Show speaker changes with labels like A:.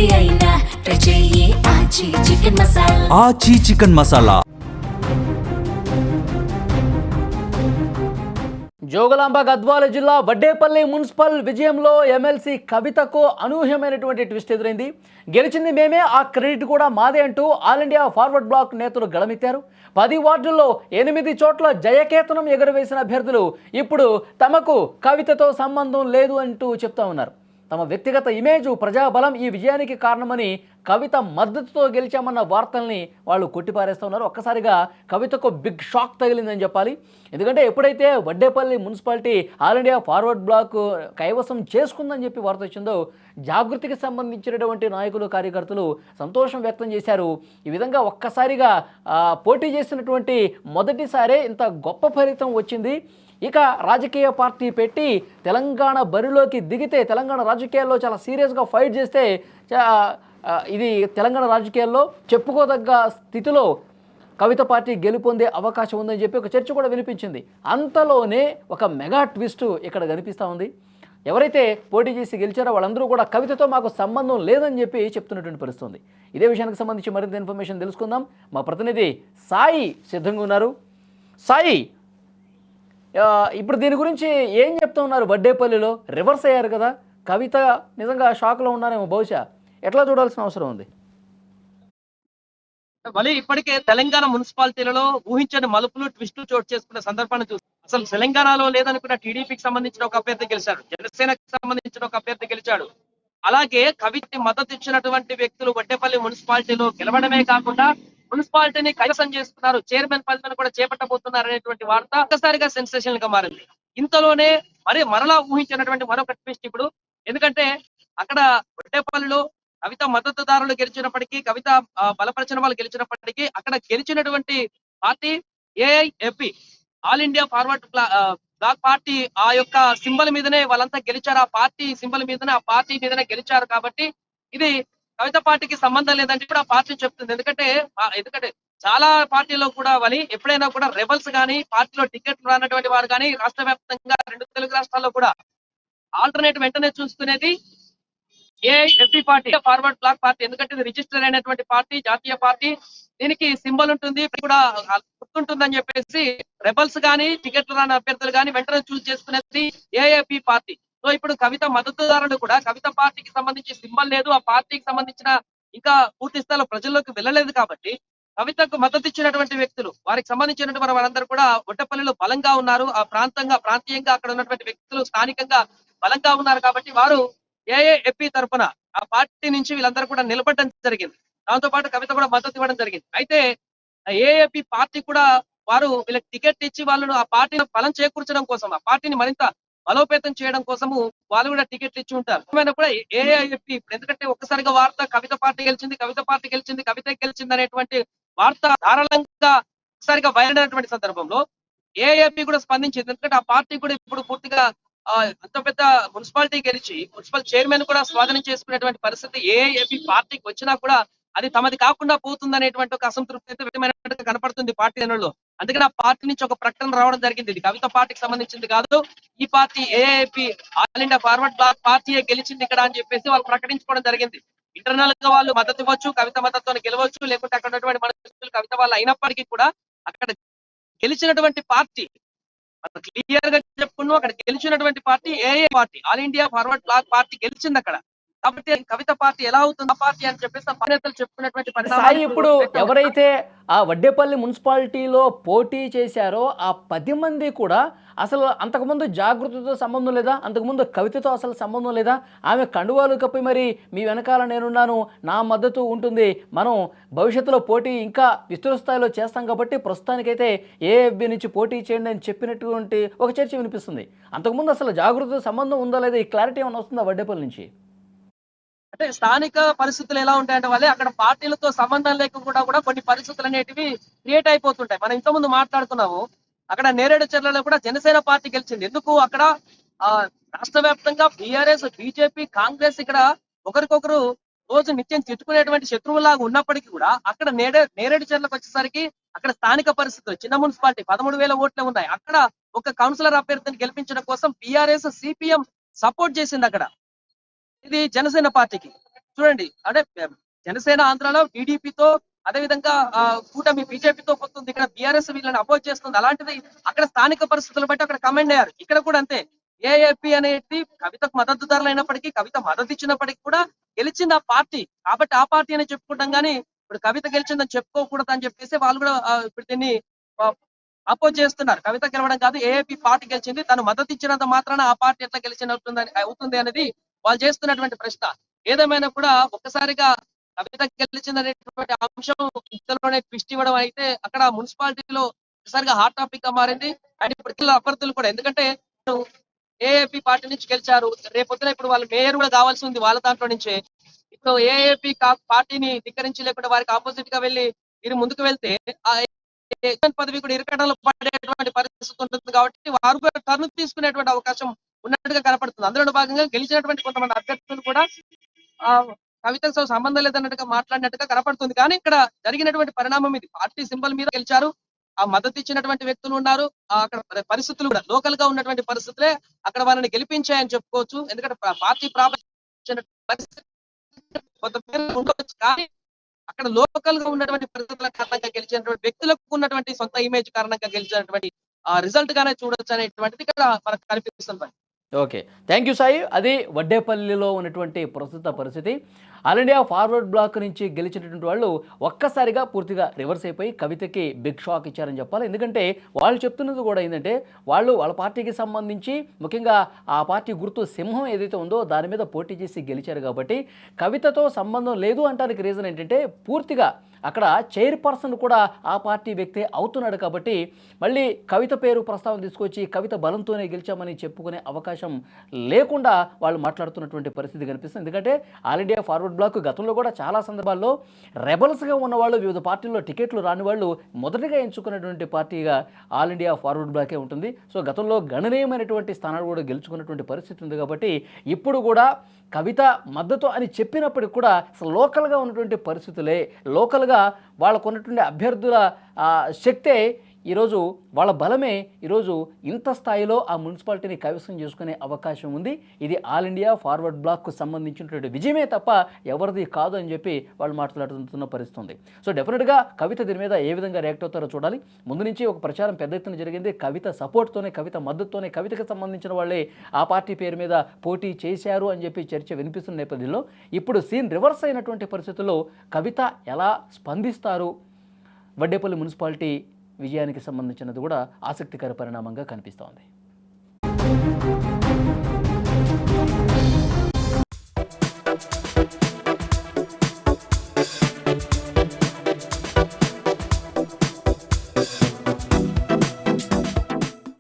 A: ఏది అయినా ట్రై చెయ్యి ఆచి చికెన్ మసాలా.
B: ఆచి చికెన్ మసాలా.
C: జోగులాంబ గద్వాల జిల్లా వడ్డేపల్లి మున్సిపల్ విజయంలో ఎమ్మెల్సీ కవితకు అనూహ్యమైనటువంటి ట్విస్ట్ ఎదురైంది. గెలిచింది మేమే, ఆ క్రెడిట్ కూడా మాదే అంటూ ఆల్ ఇండియా ఫార్వర్డ్ బ్లాక్ నేతలు గళమెత్తారు. 10 వార్డుల్లో 8 చోట్ల జయకేతనం ఎగురవేసిన అభ్యర్థులు ఇప్పుడు తమకు కవితతో సంబంధం లేదు అంటూ చెప్తా ఉన్నారు. తమ వ్యక్తిగత ఇమేజు, ప్రజాబలం ఈ విజయానికి కారణమని, కవిత మద్దతుతో గెలిచామన్న వార్తల్ని వాళ్ళు కొట్టిపారేస్తూ ఉన్నారు. ఒక్కసారిగా కవితకు బిగ్ షాక్ తగిలిందని చెప్పాలి. ఎందుకంటే ఎప్పుడైతే Vaddepalli municipality All India forward Bloc కైవసం చేసుకుందని చెప్పి వార్త వచ్చిందో, జాగృతికి సంబంధించినటువంటి నాయకులు, కార్యకర్తలు సంతోషం వ్యక్తం చేశారు. ఈ విధంగా ఒక్కసారిగా పోటీ చేసినటువంటి మొదటిసారే ఇంత గొప్ప ఫలితం వచ్చింది. ఇక రాజకీయ పార్టీ పెట్టి తెలంగాణ బరిలోకి దిగితే, తెలంగాణ రాజకీయాల్లో చాలా సీరియస్గా ఫైట్ చేస్తే ఇది తెలంగాణ రాజకీయాల్లో చెప్పుకోదగ్గ స్థితిలో కవిత పార్టీ గెలుపొందే అవకాశం ఉందని చెప్పి ఒక చర్చ కూడా వినిపించింది. అంతలోనే ఒక మెగా ట్విస్ట్ ఇక్కడ కనిపిస్తూ ఉంది. ఎవరైతే పోటీ చేసి గెలిచారో వాళ్ళందరూ కూడా కవితతో మాకు సంబంధం లేదని చెప్పి చెప్తున్నటువంటి పరిస్థితి. ఇదే విషయానికి సంబంధించి మరింత ఇన్ఫర్మేషన్ తెలుసుకుందాం. మా ప్రతినిధి సాయి సిద్ధంగా ఉన్నారు. సాయి, ఇప్పుడు దీని గురించి ఏం చెప్తూ ఉన్నారు? వడ్డేపల్లిలో రివర్స్ అయ్యారు కదా, కవిత నిజంగా షాక్లో ఉన్నారేమో బహుశా. ఎట్లా చూడాల్సిన అవసరం ఉంది?
D: మళ్ళీ ఇప్పటికే తెలంగాణ మున్సిపాలిటీలలో ఊహించని మలుపులు, ట్విస్టులు చోటు చేసుకున్న సందర్భాన్ని చూసి అసలు తెలంగాణలో లేదనుకున్న టీడీపీకి సంబంధించిన ఒక అభ్యర్థి గెలిచాడు, జనసేనకు సంబంధించిన ఒక అభ్యర్థి గెలిచాడు. అలాగే కవితకి మద్దతు ఇచ్చినటువంటి వ్యక్తులు వడ్డేపల్లి మున్సిపాలిటీలో గెలవడమే కాకుండా మున్సిపాలిటీని కైవసం చేస్తున్నారు, చైర్మన్ పదవిని కూడా చేపట్టబోతున్నారు అనేటువంటి వార్త ఒక్కసారిగా సెన్సేషనల్ గా మారింది. ఇంతలోనే మరలా ఊహించినటువంటి మరొక ట్విస్ట్ ఇప్పుడు. ఎందుకంటే అక్కడ వడ్డేపల్లిలో కవిత మద్దతుదారులు గెలిచినప్పటికీ, కవిత బలపరిచిన వాళ్ళు గెలిచినప్పటికీ, అక్కడ గెలిచినటువంటి party AIFP, All India forward black party, ఆ యొక్క సింబల్ మీదనే వాళ్ళంతా గెలిచారు. ఆ పార్టీ సింబల్ మీదనే, ఆ పార్టీ మీదనే గెలిచారు. కాబట్టి ఇది కవిత పార్టీకి సంబంధం లేదంటే కూడా ఆ పార్టీ చెప్తుంది. ఎందుకంటే చాలా పార్టీలో కూడా ఎప్పుడైనా కూడా రెబల్స్ గానీ, పార్టీలో టికెట్లు రానటువంటి వారు కానీ రాష్ట్ర వ్యాప్తంగా 2 తెలుగు రాష్ట్రాల్లో కూడా ఆల్టర్నేట్ వెంటనే చూసుకునేది ఏఐఎఫ్పి పార్టీ, ఫార్వర్డ్ బ్లాక్ పార్టీ. ఎందుకంటే ఇది రిజిస్టర్ అయినటువంటి పార్టీ, జాతీయ పార్టీ, దీనికి సింబల్ ఉంటుంది, కూడా గుర్తుంటుందని చెప్పేసి రెబల్స్ గానీ, టికెట్లు రాని అభ్యర్థులు గానీ వెంటనే చూస్ చేసుకునేది ఏఐఎఫ్పి పార్టీ. సో ఇప్పుడు కవిత మద్దతుదారులు కూడా కవిత పార్టీకి సంబంధించి సింబల్ లేదు, ఆ పార్టీకి సంబంధించిన ఇంకా పూర్తి స్థాయిలో ప్రజల్లోకి వెళ్ళలేదు. కాబట్టి కవితకు మద్దతు ఇచ్చినటువంటి వ్యక్తులు, వారికి సంబంధించినటువంటి వారందరూ కూడా వడ్డేపల్లిలో బలంగా ఉన్నారు. ఆ ప్రాంతీయంగా అక్కడ ఉన్నటువంటి వ్యక్తులు స్థానికంగా బలంగా ఉన్నారు. కాబట్టి వారు ఏఐఎఫ్పి తరఫున ఆ పార్టీ నుంచి వీళ్ళందరూ కూడా నిలబడడం జరిగింది. దాంతో పాటు కవిత కూడా మద్దతు ఇవ్వడం జరిగింది. అయితే ఏఐఎఫ్పి పార్టీ కూడా వారు వీళ్ళకి టికెట్ ఇచ్చి వాళ్ళను ఆ పార్టీని బలం చేకూర్చడం కోసం, ఆ పార్టీని మరింత బలోపేతం చేయడం కోసము వాళ్ళు కూడా టికెట్లు ఇచ్చి ఉంటారు. కూడా ఏఐఎఫ్పి ఎందుకంటే ఒక్కసారిగా వార్త కవిత పార్టీ గెలిచింది, కవిత గెలిచింది అనేటువంటి వార్త ధారాళంగా ఒకసారిగా బయలుదేరినటువంటి సందర్భంలో ఏఐఎఫ్పి కూడా స్పందించింది. ఎందుకంటే ఆ పార్టీ కూడా ఇప్పుడు పూర్తిగా అంత పెద్ద మున్సిపాలిటీ గెలిచి మున్సిపల్ చైర్మన్ కూడా స్వాధీనం చేసుకునేటువంటి పరిస్థితి ఏఐఎఫ్పి పార్టీకి వచ్చినా కూడా అది తమది కాకుండా పోతుందనేటువంటి ఒక అసంతృప్తి అయితే వ్యక్తమైనట్టుగా కనపడుతుంది పార్టీలలో. అందుకని ఆ పార్టీ నుంచి ఒక ప్రకటన రావడం జరిగింది. ఇది కవిత పార్టీకి సంబంధించింది కాదు, ఈ party AIFP, All India forward Bloc పార్టీయే గెలిచింది ఇక్కడ అని చెప్పేసి వాళ్ళు ప్రకటించుకోవడం జరిగింది. ఇంటర్నల్ గా వాళ్ళు మద్దతు ఇవ్వచ్చు, కవిత మద్దతుతో గెలవచ్చు, లేకుంటే అక్కడ ఉన్నటువంటి మనుషులు కవిత వాళ్ళు అయినప్పటికీ కూడా అక్కడ గెలిచినటువంటి పార్టీ క్లియర్ గా చెప్పుకున్నాం, అక్కడ గెలిచినటువంటి party AI party, All India forward black party గెలిచింది అక్కడ. కాబట్టి కవిత పార్టీ ఎలా అవుతుంది ఆ పార్టీ అని చెప్పేసి నేతలు చెప్పుకున్నటువంటి
C: పరిణామాలు. ఇప్పుడు ఎవరైతే ఆ వడ్డేపల్లి మున్సిపాలిటీలో పోటీ చేశారో ఆ 10 మంది కూడా అసలు అంతకుముందు జాగృతితో సంబంధం లేదా, అంతకుముందు కవితతో అసలు సంబంధం లేదా, ఆమె కండువాలు కప్పి మరి మీ వెనకాల నేనున్నాను, నా మద్దతు ఉంటుంది, మనం భవిష్యత్తులో పోటీ ఇంకా విస్తృత స్థాయిలో చేస్తాం కాబట్టి ప్రస్తుతానికైతే ఏఎఫ్బి నుంచి పోటీ చేయండి అని చెప్పినటువంటి ఒక చర్చ వినిపిస్తుంది. అంతకుముందు అసలు జాగృతితో సంబంధం ఉందా లేదా, ఈ క్లారిటీ ఏమైనా వస్తుందా వడ్డేపల్లి నుంచి?
D: అంటే స్థానిక పరిస్థితులు ఎలా ఉంటాయంటే అక్కడ పార్టీలతో సంబంధం లేకుండా కూడా కొన్ని పరిస్థితులు అనేటివి క్రియేట్ అయిపోతుంటాయి. మనం ఇంతకుముందు మాట్లాడుకున్నాము, అక్కడ నేరేడు చెర్లలో కూడా జనసేన పార్టీ గెలిచింది. ఎందుకు అక్కడ రాష్ట్ర వ్యాప్తంగా బీఆర్ఎస్, బీజేపీ, కాంగ్రెస్ ఇక్కడ ఒకరికొకరు రోజు నిత్యం తిట్టుకునేటువంటి శత్రువులాగా ఉన్నప్పటికీ కూడా అక్కడ నేరేడు చెర్లకు వచ్చేసరికి అక్కడ స్థానిక పరిస్థితులు, చిన్న మున్సిపాలిటీ 13,000 ఓట్లే ఉన్నాయి. అక్కడ ఒక కౌన్సిలర్ అభ్యర్థిని గెలిపించడం కోసం బీఆర్ఎస్, సిపిఎం సపోర్ట్ చేసింది అక్కడ. ఇది జనసేన పార్టీకి. చూడండి అంటే జనసేన ఆంధ్రాలో టీడీపీతో అదేవిధంగా కూటమి బీజేపీతో పోతుంది. ఇక్కడ బీఆర్ఎస్ వీళ్ళని అపోజ్ చేస్తుంది. అలాంటిది అక్కడ స్థానిక పరిస్థితులు బట్టి అక్కడ కమెండ్ అయ్యారు. ఇక్కడ కూడా అంతే. ఏఏపీ అనేది కవితకు మద్దతుదారులు అయినప్పటికీ, కవిత మద్దతు ఇచ్చినప్పటికీ కూడా గెలిచింది ఆ పార్టీ. కాబట్టి ఆ పార్టీ అని చెప్పుకుంటాం కానీ ఇప్పుడు కవిత గెలిచిందని చెప్పుకోకూడదు అని చెప్పేసి వాళ్ళు కూడా ఇప్పుడు దీన్ని అపోజ్ చేస్తున్నారు. కవిత గెలవడం కాదు, ఏఏపీ పార్టీ గెలిచింది, తను మద్దతు ఇచ్చినంత మాత్రాన ఆ పార్టీ ఎట్లా అవుతుంది అనేది వాళ్ళు చేస్తున్నటువంటి ప్రశ్న. ఏదేమైనా కూడా ఒక్కసారిగా కవిత గెలిచిందనేటువంటి అంశం ఇంతలోనే ట్విస్ట్ ఇవ్వడం అయితే అక్కడ మున్సిపాలిటీలో ఒకసారిగా హాట్ టాపిక్ గా మారింది. అండ్ ఇప్పుడు అభ్యర్థులు కూడా, ఎందుకంటే ఏఏపీ పార్టీ నుంచి గెలిచారు, రేపొద్దున ఇప్పుడు వాళ్ళు మేయర్ కూడా కావాల్సి ఉంది వాళ్ళ దాంట్లో నుంచే. ఇప్పుడు ఏఏపీ పార్టీని ధిక్కరించి లేకుండా వారికి ఆపోజిట్ గా వెళ్ళి మీరు ముందుకు వెళ్తే ఆ పదవి కూడా ఇరకడంలో పడేటువంటి పరిస్థితి ఉంటుంది. కాబట్టి వారు కూడా టర్న్ తీసుకునేటువంటి అవకాశం ఉన్నట్టుగా కనపడుతుంది. అందులో భాగంగా గెలిచినటువంటి కొంతమంది అభ్యర్థులు కూడా కవితతో సంబంధం లేదన్నట్టుగా మాట్లాడినట్టుగా కనపడుతుంది. కానీ ఇక్కడ జరిగినటువంటి పరిణామం ఇది. పార్టీ సింబల్ మీద గెలిచారు, ఆ మద్దతు ఇచ్చినటువంటి వ్యక్తులు ఉన్నారు, అక్కడ పరిస్థితులు కూడా లోకల్ గా ఉన్నటువంటి పరిస్థితులే అక్కడ వాళ్ళని గెలిపించాయని చెప్పుకోవచ్చు. ఎందుకంటే పార్టీ పరిస్థితి కొంత ఉండవచ్చు, కానీ అక్కడ లోకల్ గా ఉన్నటువంటి పరిస్థితుల కారణంగా గెలిచినటువంటి వ్యక్తులకు ఉన్నటువంటి సొంత ఇమేజ్ కారణంగా గెలిచినటువంటి రిజల్ట్ గానే చూడొచ్చు అనేటువంటిది ఇక్కడ మనకు కనిపిస్తుంది.
C: Okay, thank you Sai. అది వడ్డేపల్లిలో ఉన్నటువంటి ప్రస్తుత పరిస్థితి. ఆల్ ఇండియా ఫార్వర్డ్ బ్లాక్ నుంచి గెలిచినటువంటి వాళ్ళు ఒక్కసారిగా పూర్తిగా రివర్స్ అయిపోయి కవితకి బిగ్ షాక్ ఇచ్చారని చెప్పాలి. ఎందుకంటే వాళ్ళు చెప్తున్నది కూడా ఏంటంటే వాళ్ళ పార్టీకి సంబంధించి ముఖ్యంగా ఆ పార్టీ గుర్తు సింహం ఏదైతే ఉందో దాని మీద పోటీ చేసి గెలిచారు. కాబట్టి కవితతో సంబంధం లేదు అంటానికి రీజన్ ఏంటంటే పూర్తిగా అక్కడ చైర్పర్సన్ కూడా ఆ పార్టీ వ్యక్తే అవుతున్నాడు. కాబట్టి మళ్ళీ కవిత పేరు ప్రస్తావన తీసుకొచ్చి కవిత బలంతోనే గెలిచామని చెప్పుకునే అవకాశం లేకుండా వాళ్ళు మాట్లాడుతున్నటువంటి పరిస్థితి కనిపిస్తుంది. ఎందుకంటే ఆల్ ఇండియా ఫార్వర్డ్ బ్లాక్ గతంలో కూడా చాలా సందర్భాల్లో రెబల్స్గా ఉన్నవాళ్ళు, వివిధ పార్టీల్లో టికెట్లు రాని వాళ్ళు మొదటిగా ఎంచుకున్నటువంటి పార్టీగా ఆల్ ఇండియా ఫార్వర్డ్ బ్లాకే ఉంటుంది. సో గతంలో గణనీయమైనటువంటి స్థానాలు కూడా గెలుచుకున్నటువంటి పరిస్థితి ఉంది. కాబట్టి ఇప్పుడు కూడా కవిత మద్దతు అని చెప్పినప్పటికి కూడా లోకల్గా ఉన్నటువంటి పరిస్థితులే, లోకల్గా వాళ్ళకు ఉన్నటువంటి అభ్యర్థుల శక్తే ఈరోజు, వాళ్ళ బలమే ఈరోజు ఇంత స్థాయిలో ఆ మున్సిపాలిటీని కైవసం చేసుకునే అవకాశం ఉంది. ఇది ఆల్ ఇండియా ఫార్వర్డ్ బ్లాక్కు సంబంధించినటువంటి విజయమే తప్ప ఎవరిది కాదు అని చెప్పి వాళ్ళు మాట్లాడుతున్న పరిస్థితి ఉంది. సో డెఫినెట్గా కవిత దీని మీద ఏ విధంగా రియాక్ట్ అవుతారో చూడాలి. ముందు నుంచి ఒక ప్రచారం పెద్ద ఎత్తున జరిగింది. కవిత సపోర్ట్తోనే, కవిత మద్దతుతోనే, కవితకు సంబంధించిన వాళ్ళే ఆ పార్టీ పేరు మీద పోటీ చేశారు అని చెప్పి చర్చ వినిపిస్తున్న నేపథ్యంలో ఇప్పుడు సీన్ రివర్స్ అయినటువంటి పరిస్థితుల్లో కవిత ఎలా స్పందిస్తారు, వడ్డేపల్లి మున్సిపాలిటీ విజయానికి సంబంధించినది కూడా ఆసక్తికర పరిణామంగా కనిపిస్తోంది.